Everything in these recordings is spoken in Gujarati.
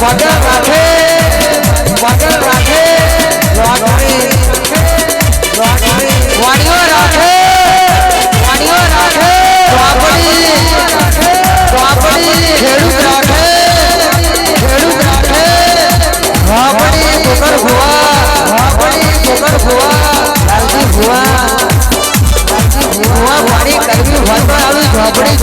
પગલ રાખે વાણીઓ રાખે ખેડૂત રાખે વાપડી કોકર ભુવા લાલજી ભુવા પાણી કરવી હોય તો આવી ઝોપડી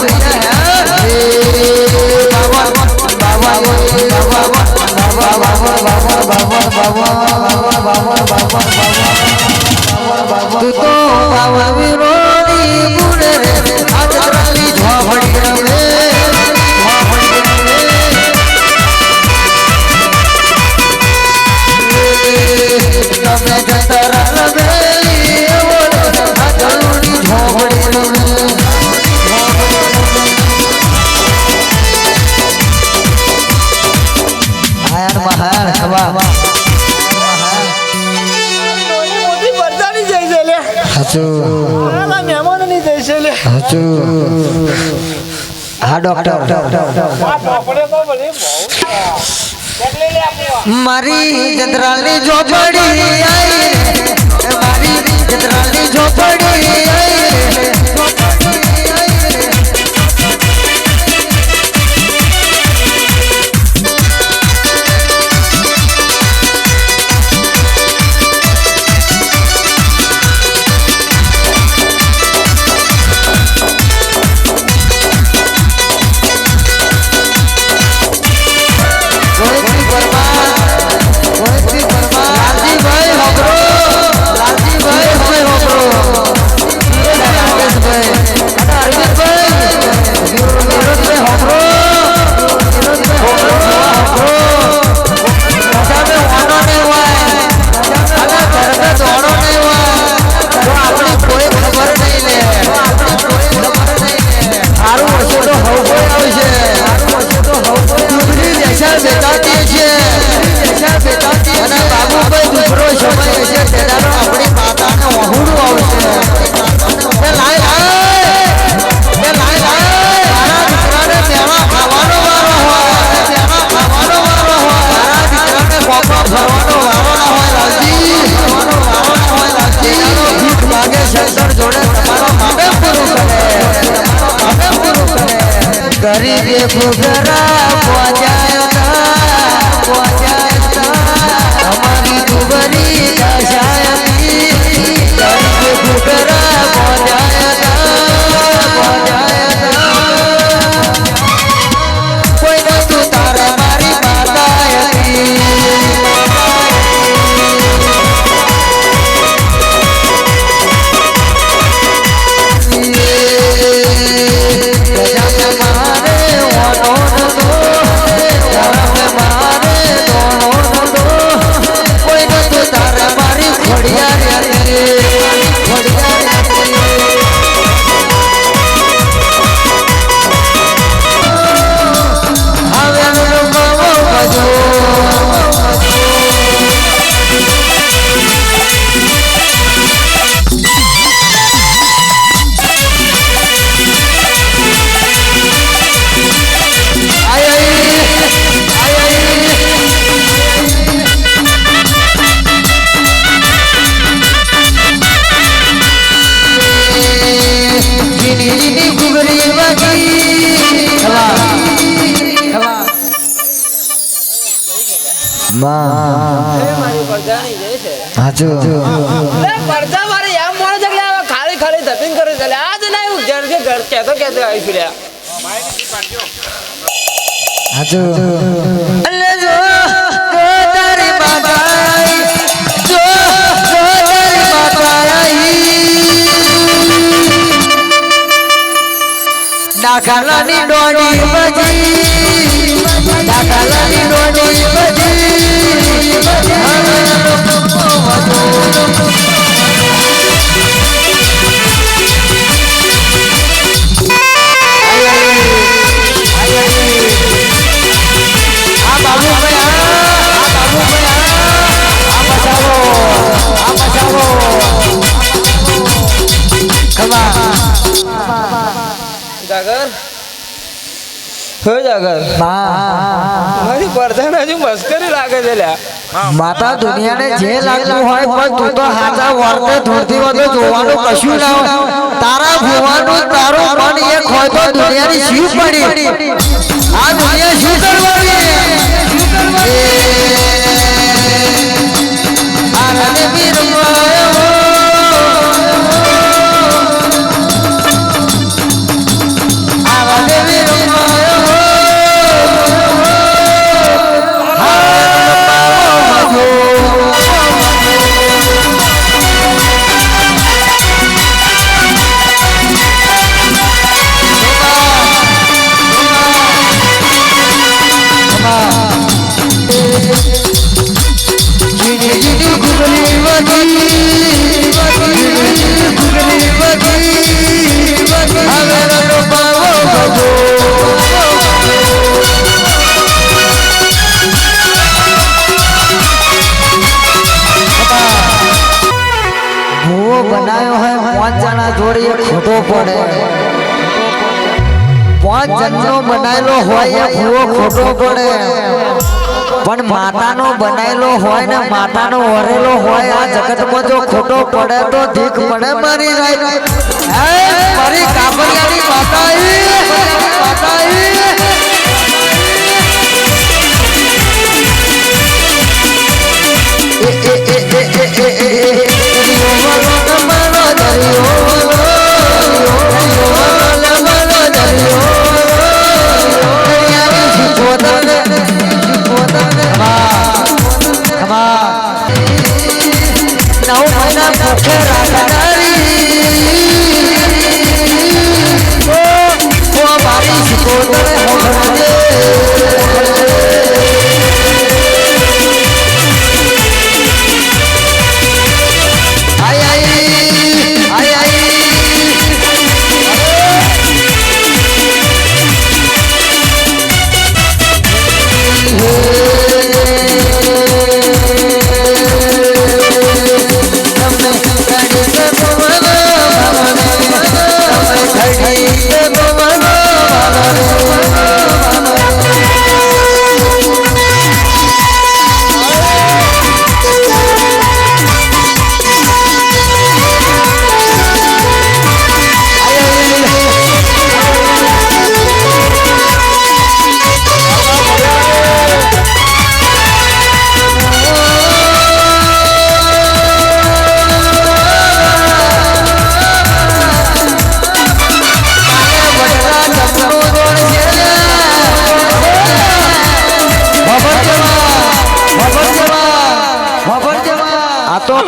જોઈએ हाँ डॉक्टर मारी जतराली झोपड़ी आई मारी जतराली झोपड़ी आई गरीब फुकरा हमारी दुबरी दशायती गरीब फुकरा कोई न तू तारा मारी माता खाली खाली धपिंग करे चले आज नहीं घर के घर कहते आई फिर डाकालानी डोडी बजी હો જાગર ના મારી પરધાન હજુ મસ્કરી લાગે છે લ્યા માતા દુનિયાને જે લાગતું હોય પણ તું તો હાચા વર્તે ધોરતી વધુ જોવાનું કશું ના હોય તારા ભુવાનું તારું મન એક હોય તો દુનિયાની શીવ પડી આ દુનિયા શું કરવાની આ રણવીર બનાયો है 5 જણા જોડી ખોટો પડે 5 જણનો બનાયેલો હોય એ ભૂવો ખોટો પડે પણ માતાનો બનાયેલો હોય ને માતાનો વરેલો હોય આ જગતમાં જો ખોટો પડે તો ધીક પડે મારી રાઈ મારી કાબરિયાની માતા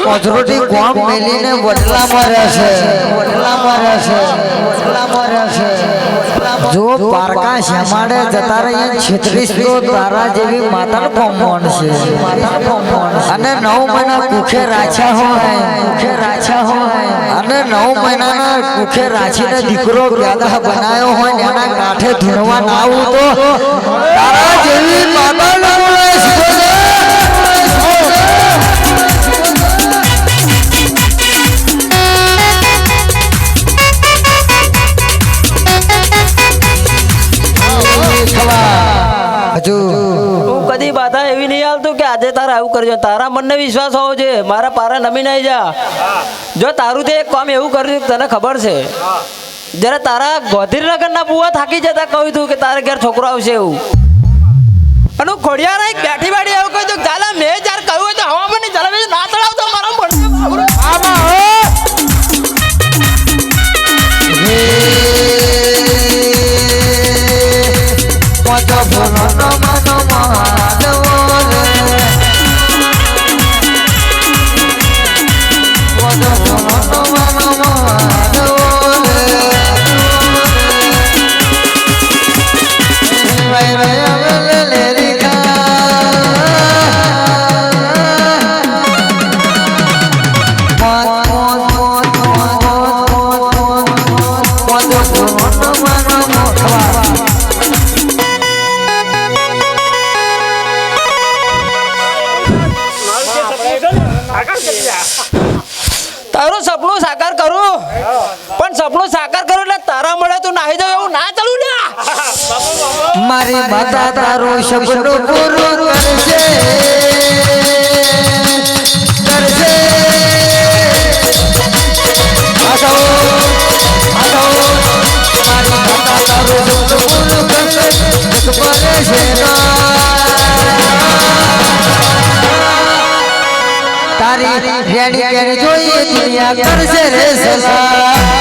કોજરોટી કોમ મેલીને વડલામાં રહેશે જો પારકા શ્યામાડે જતા રહી 36 તો તારા જેવી માતાનો કોમણ છે અને 9 મહિના કુખે રાખ્યા હોય અને 9 મહિનાના કુખે રાખીને દીકરો પેદા બનાવ્યો હોય એના કાંઠે ધૂણવા ના આવું તો તારા જેવી માતાનો હું કદી બાધા એવી નહીં આવતો કે આજે તારા આવું કરજો તારા મનને વિશ્વાસ હોવો છે મારા પારા નમી નહીં જા જો તારું તે એક કામ એવું કર્યું તને ખબર છે જયારે તારા ગોધીરનગરના બુઆ થાકી જતા કહ્યું તું કે તારે ઘેર છોકરો આવશે એવું અને ખોડિયાર બેઠી બેઠી એવું કહ્યું ચાલે મેં જયારે કહ્યું હોય તો હવામાં નહીં ચાલે ના ચડાવતો મારા તારું સપનું સાકાર કરું પણ સપનું સાકાર કરું એટલે તારા મળે તું નાહી જાવ એવું ના ચાલુ ને મારી માતા તારું સપનું પૂરું કરશે કરશે આસો આસો મારી માતા તારું સપનું પૂરું કરશે એક પડે છે તારી રેડી રેડી જોઈએ દુનિયા કરશે રે સલા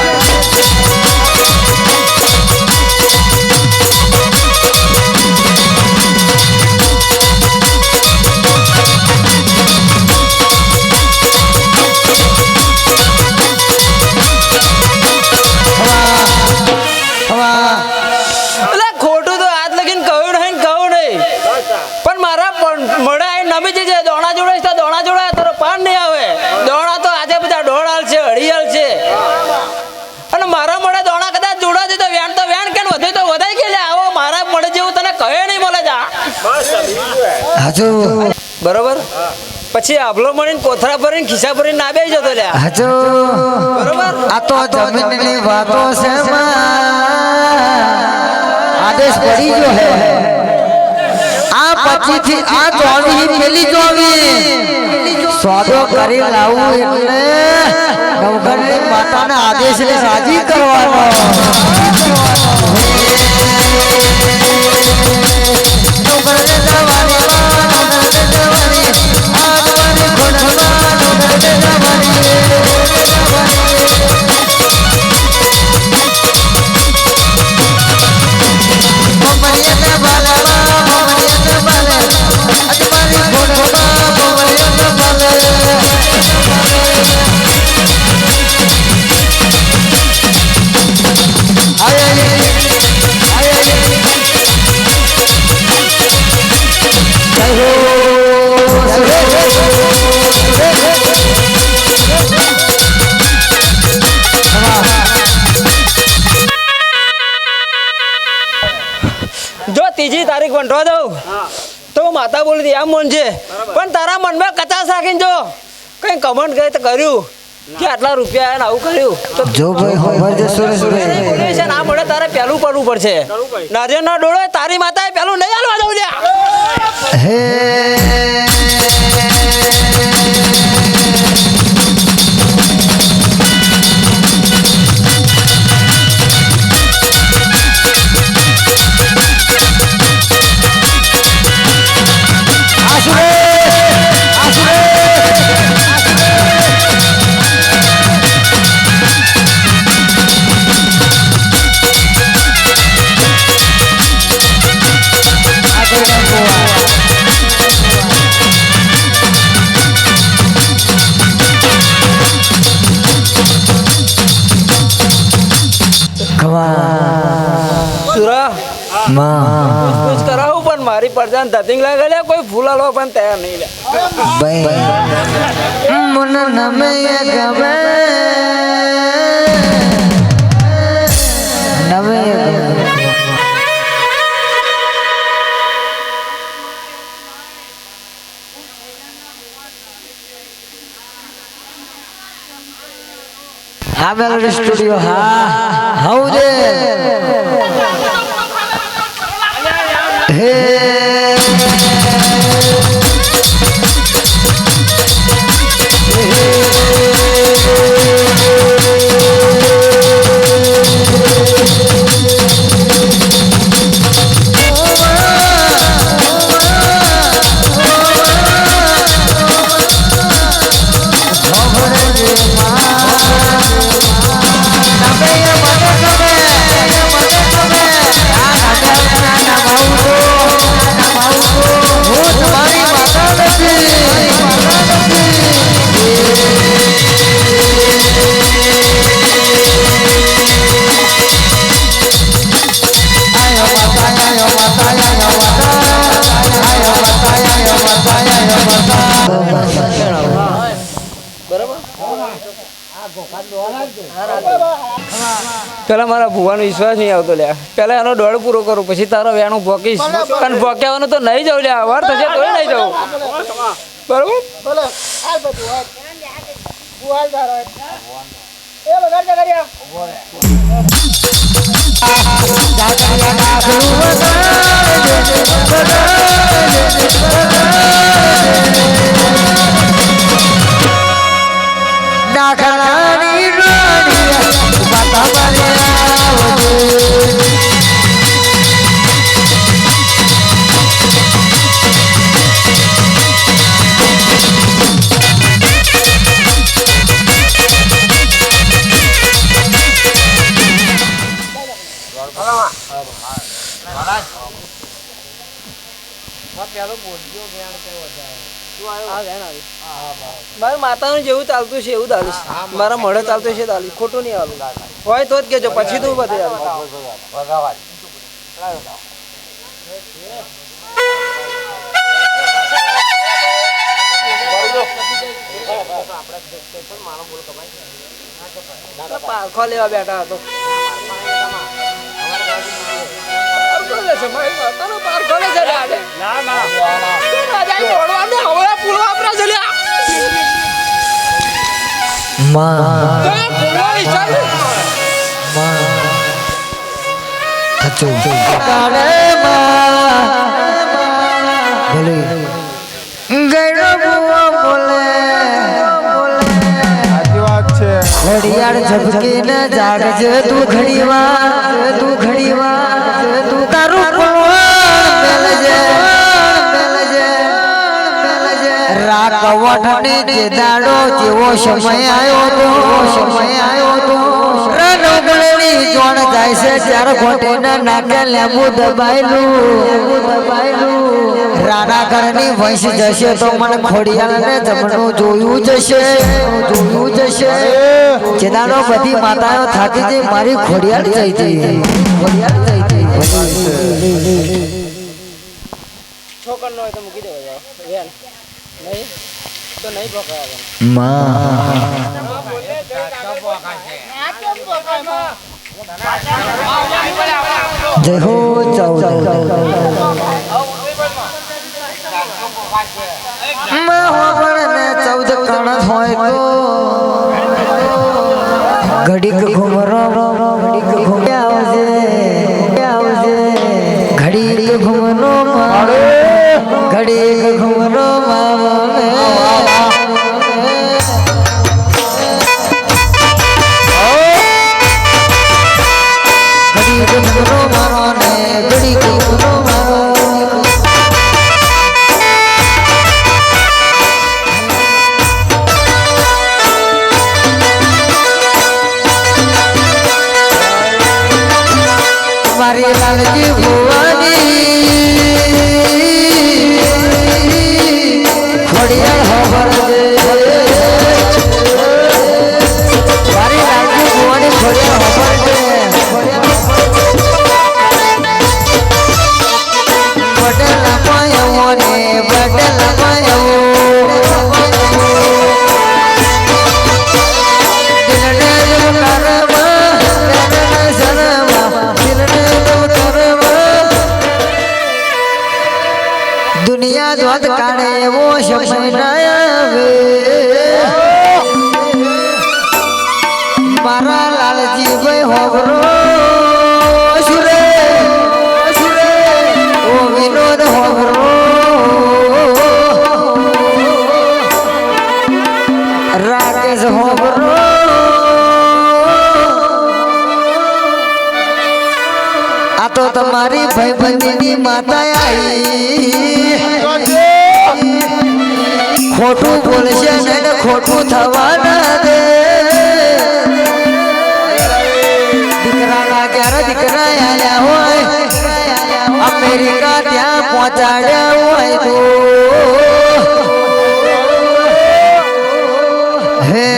એટલે ખોટું તો આજ લગીન કહ્યું નહીં ને કહ્યું નહીં પણ મારા મળે નમી જશે દોણા જોડે છે દોણા જોડે તારો પાન નહીં આવે દોણા તો આજે બધા ડોળાલ છે હળિયાળ છે અને મારા મળે દોણા કદાચ જોડા છે તો વેણ કે વધે તો વધાઈ કે આવો મારા મળે જેવું તને કહે નહીં મળે જા હાજુ બરોબર પછી આભલો મળીને કોથળા ભરીને ખિસ્સા ભરીને ના બેસી જતો લ્યા હાજુ બરોબર આ તો જમીનની વાતો છે આદેશ પડી ગયો હે આ પછીથી આ ચોવી પેલી ચોવી સોદો કરી લાવું એટલે નવઘણની માતાના આદેશને રાજી કરવાનો નવઘણને જવાની નવઘણને જવાની આગવાની ખોડમાં નવઘણને જવાની જો ત્રીજી તારીખ વંટવા દઉં તો માતા બોલી હતી આમ મન છે પણ તારા મનમાં કચાસ રાખીને જો કઈ કમેન્ટ કરી તો કર્યું કે આટલા રૂપિયા આવું કર્યું તો જો ભાઈ ખબર છે સુરેશભાઈ બોલી છે ના મળે તારે પહેલું પડવું પડશે નારિયેળ નો ડોળો તારી માતાએ પહેલું નહીં હાલવા દઉં લ્યા હે સુરા માં પૂછ કરાવું પણ મારી પરજાન ધતિંગ લાગે લે કોઈ ફૂલાલો પણ તૈયાર નહીં લે ભાઈ મન નમે ગમે નમે હા મેલોડી સ્ટુડિયો હા હૌદે હે પેલા મારા ભુવાનો વિશ્વાસ નહીં આવતો લ્યા પેલા એનો દોડ પૂરો કરું પછી તારો વેણું ભોકીશ અને ભોક્યાવાનું તો નહીં જવું લ્યા વાર થશે તો નહીં જવું બરોબર નાખલાની રાણી માતા મારે આવજે. મારા માતાનું જેવું ચાલતું છે એવું ચાલીશ. મારા મળે ચાલતું છે ચાલીશ. ખોટું નહીં આલું હોય તો જ કેજો, પછી તું બધે પારખો લેવા બેઠા હતો. ઘડિયાળ ઝબકીને જાગજે તું ઘડીવાર, તું ઘડીવાર, તું તારું રાકવટને જે દાડો જેવો સમય આવ્યો તો, સમય આવ્યો તો રણોગળની જોણ જાય છે ચાર ઘોટીના નાકે લેબુ દબાયેલું. રાણા ઘરની વંશ જશે તો મને ખોડિયાલને જમણું જોયું જશે, જોયું જશે. જે દાડો બધી માતાઓ થાકી જઈ મારી ખોડિયાલ જઈ જઈ, ખોડિયાલ જઈ જઈ. છોકરનો હોય તો મૂકી દેવા નહીં તો નહીં ભોકાય. જય હો ચૌદ કણ હોય તો ઘડીક ઘુમરો, ઘડીક ઘૂમ્યા આવજે, આવજે ઘડીક ઘુમરો, ઘડીક ઘુમરો ઘડીક ઘુમરો મારો ને ઘડીક ઘુમરો મારો. મારી લાલજી ભુવાની ખોડિયાલ ખબર દે. મારી લાલજી ભુવાની ખોડિયાલ ખબર દે. બડલા પાયો ને બડલા પાયો દુનિયા જોત કાઢે એવો સમય ના આવે. મારા લાલજી ભાઈ હોબરો સુરે, સુરે ઓ વિનોદ હોબરો રાકેશ હોબરો. આ તો તમારી ભાઈબંધીની માતા આવી. ખોટું બોલશે ને ખોટું થવા ના દે. દીકરાના ક્યારે દીકરા આયા હોય, અમેરિકા ત્યાં પહોંચાડ્યા હોય તો હે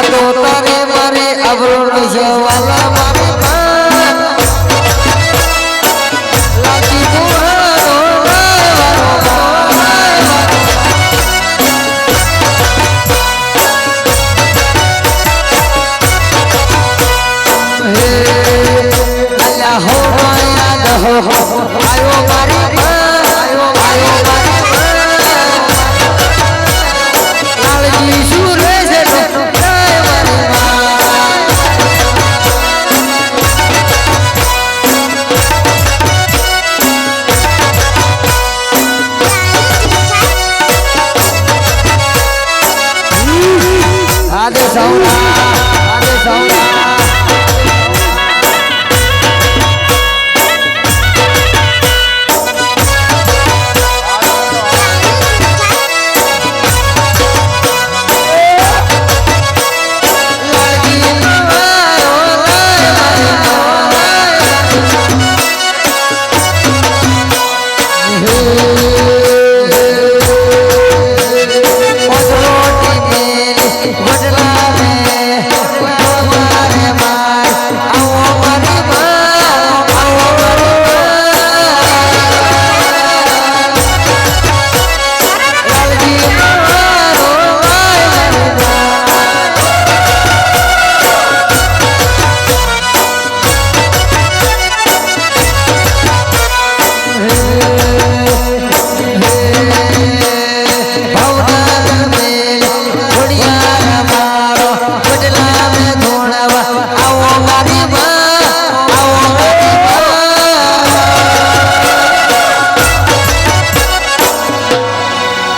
તો તારે મારી અબરો છે વાલા મારી માં લાગી ગુહારો અલ્લાહ હો યાદ હો આયો મારી માં આયો મારી લાલજી સુરે છે આદે સૌના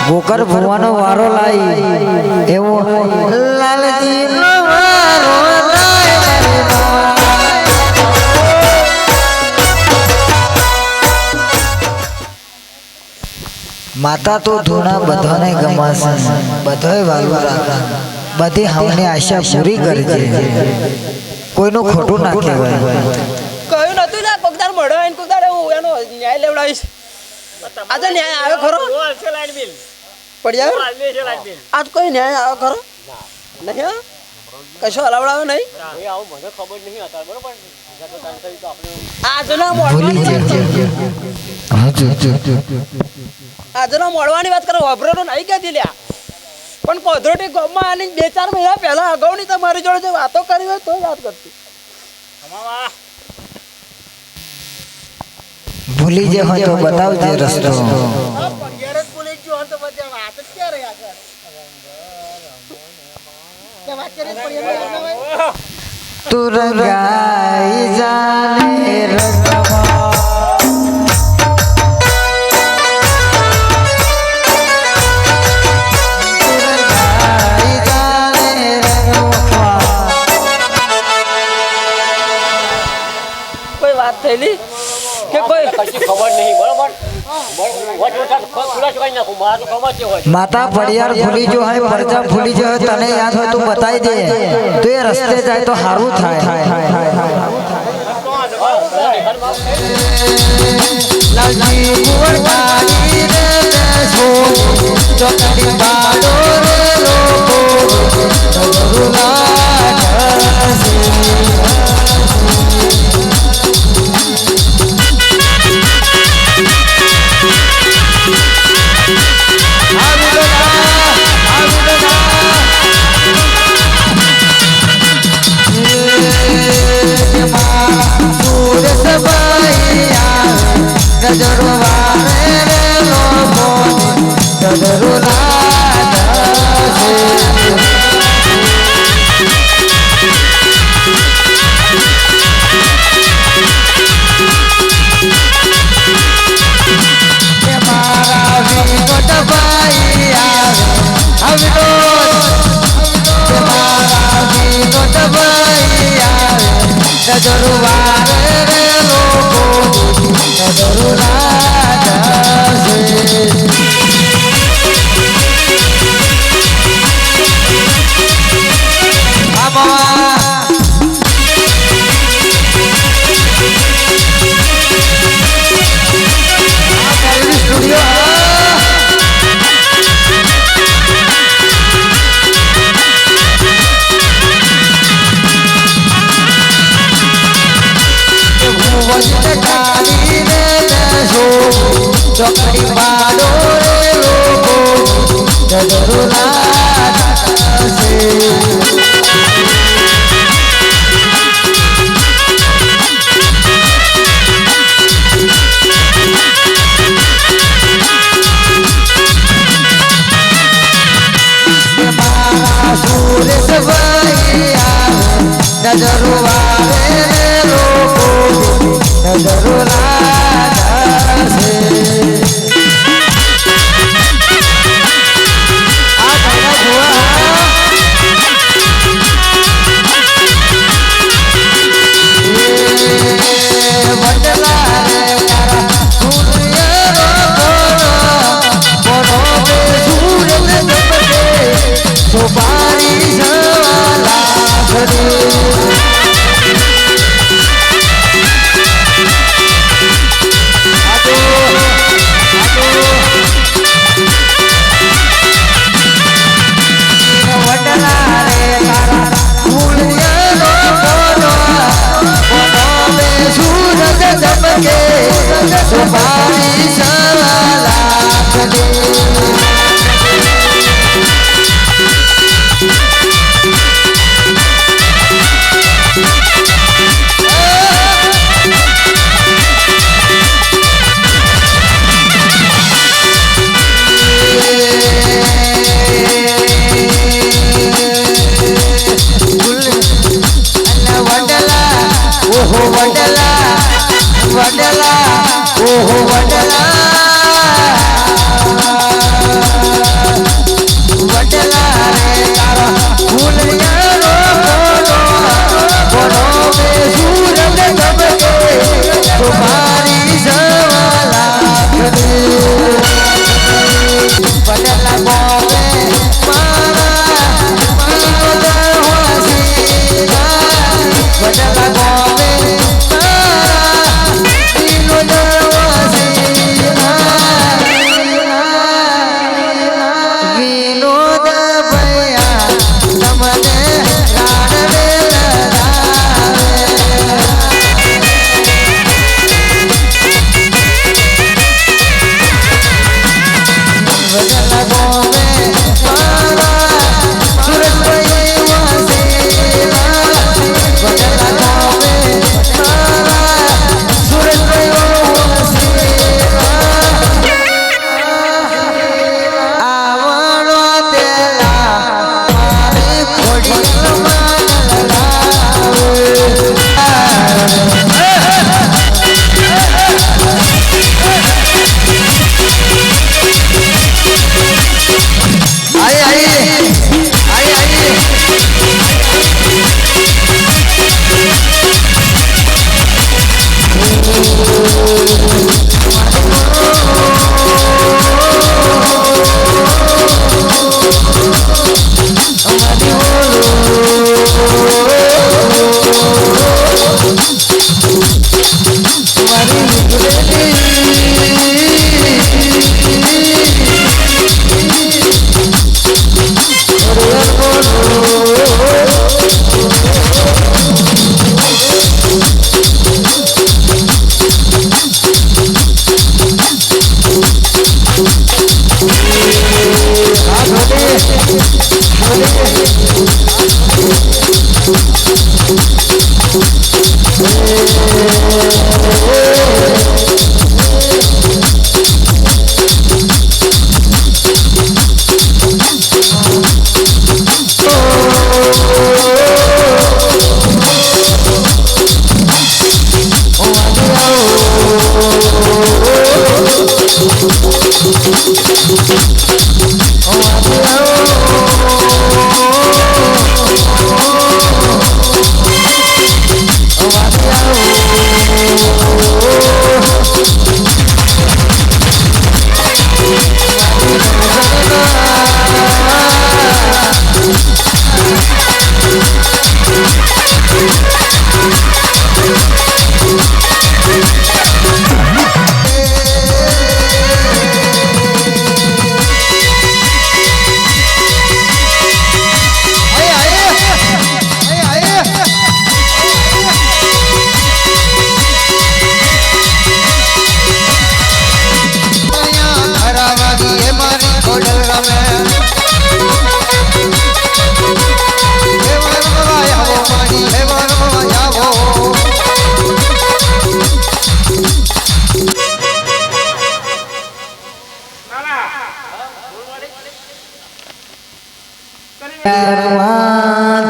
ગોકર ભરવાનો વારો લાઈ એવો લાલજી નો વારો માતા તો ધૂણા બધાને ગમાશે બધાય વાલું રાખે બધી હમની આશા પૂરી કરજે કોઈનું ખોટું ના કહેવાય કહ્યું નતું ને કોકદાર મળો એને કોકદાર હું એનો ન્યાય લેવડાવીશ આજે ન્યાય આવ્યો ખરો પડ્યા આજ કોઈ ન્યાય આવ્યો ખરો નહીં કશો હલાવડાવ્યો નહીં આજના મોડવાની વાત કરો વાપરેલો નહીં કહેતી લ્યા પણ કોધરોટી ગામમાં આની 2-4 મહિના પહેલા અગાઉની તમારી જોડે જે વાતો કરી હોય તો વાત કરતી ભૂલી જે હોય તો બતાવજે રસ્તો તું રંગાઈ જાને રંગમાં કોઈ વાત થયેલી કે કોઈ ખબર નહીં બરોબર માતા પડિયાર ભૂલી જો હોય પરજા ભૂલી જો હોય તને યાદ હોય તું બતાવી દે તું એ રસ્તે જાય તો સારું થાય લાલજી કુંવર કાળી રે દેશો ચોકડી બાડો રે લોકો રૂલા ગજરો વારે રે લોકો ગજરો મારા વિનોદ ભાઈ આવે મારા વિનોદ ભાઈ આવે ગજરો વારે રે લોકો ગજરો ચોકડી પાડો રે લોકો જરૂર લાગશે. સુરેશભાઈ આવે નજરો વારે લોકો નજરો લાગશે. આ ભાઈના જોવા વડલા રે તારા સોપારી વડલા રે તારા સૂરજ ચમકે સોપારી ઓહો વડલા વડલા ઓહો વડલા વડલા રે તારા ફૂલયાનો બોલો બે સૂરજ ચમકે સુપારી સવાલા વડલા બોલે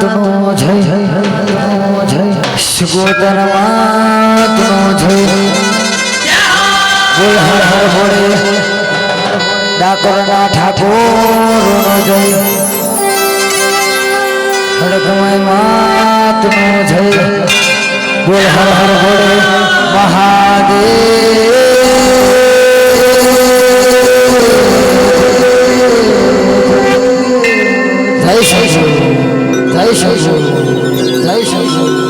માતનો જય સુગોદર માતનો જય બોલ હર હર બોલે ડાકોરના ઠાકોરનો જય ખડકમય માતનો જય બોલ હર હર બોલે મહાદેવ જય શ્રી જય શ્રી જય શ્રી